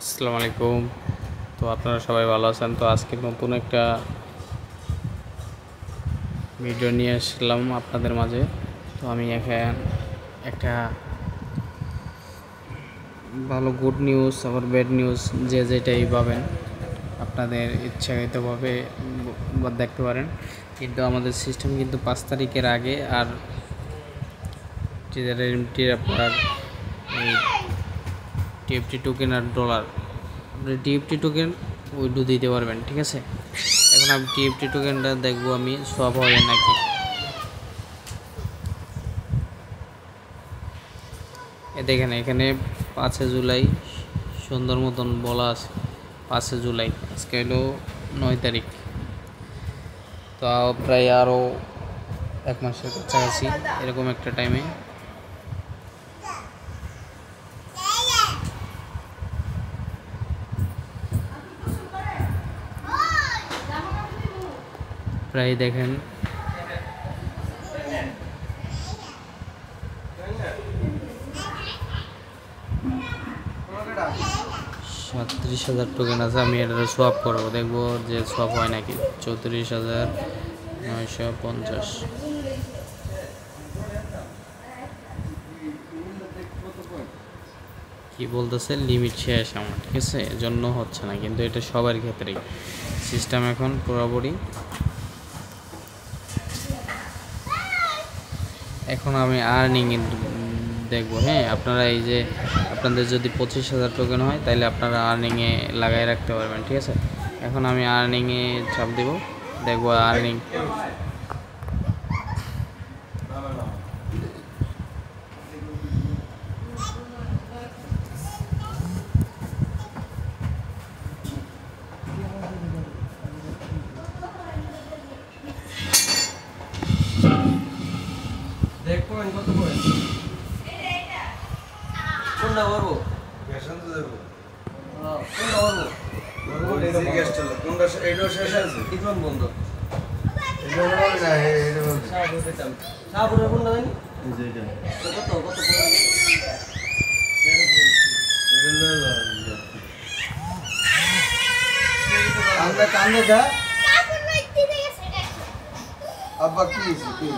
আসসালামু আলাইকুম। তো আপনারা সবাই ভালো আছেন? তো আজকে নতুন একটা ভিডিও নিয়ে আসলাম আপনাদের মাঝে। তো আমি এখন একটা ভালো গুড নিউজ আবার ব্যাড নিউজ যে যেটাই পাবেন আপনাদের ইচ্ছাকৃতভাবে দেখতে পারেন। কিন্তু আমাদের সিস্টেম কিন্তু 5 তারিখের আগে আর টির আপনার এই টিএফটি টোকেন আর ডলার টিএফটি টোকেন উইড্রো দিতে পারবেন, ঠিক আছে। এখন আমি টিএফটি টোকেনটা দেখবো আমি সোয়াপ হবে নাকি। দেখেন এখানে 5 জুলাই সুন্দর মতন বলা আছে 5 জুলাই, আজকে হলো 9 তারিখ। তো প্রায় আরও 1 মাসের কাছাকাছি এরকম একটা টাইমে প্রায় দেখেন 37,000 টোকেন আছে। আমি এটা সোয়াপ করবো, দেখবো যে সোয়াপ হয় নাকি। 34,950 কি বলতেছে, লিমিট শেষ আমার, ঠিক আছে, এজন্য হচ্ছে না। কিন্তু এটা সবার ক্ষেত্রেই সিস্টেম এখন পুরোপুরি। এখন আমি আর্নিং দেখবো। হ্যাঁ, আপনারা এই যে আপনাদের যদি 25,000 টোকেন হয় তাহলে আপনারা আর্নিংয়ে লাগাই রাখতে পারবেন, ঠিক আছে। এখন আমি আর্নিংয়ে চাপ দেব, দেখবো আর্নিং। দেখো কত পড়ে কোনটা করবো গ্যাসন তো দেবো কোনটা করবো ডিজি গ্যাস চলে কোনটা এইটা শেষ আছে ইকন বন্ধ এটা বড় না এটা সাবু দিতাম সাবুর কোনটা জানি এই যে এটা কত কত পড়ে আমরা কান্দে যা আব্বা কি কি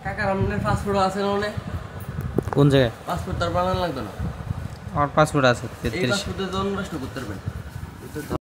কাকার আপনার পাসপোর্ট আছে না? কোন জায়গায় পাসপোর্ট তার বানানো লাগতো না? আমার পাসপোর্ট আছে এই 33। পাসপোর্টের জন্য নষ্ট করতে পারবেন।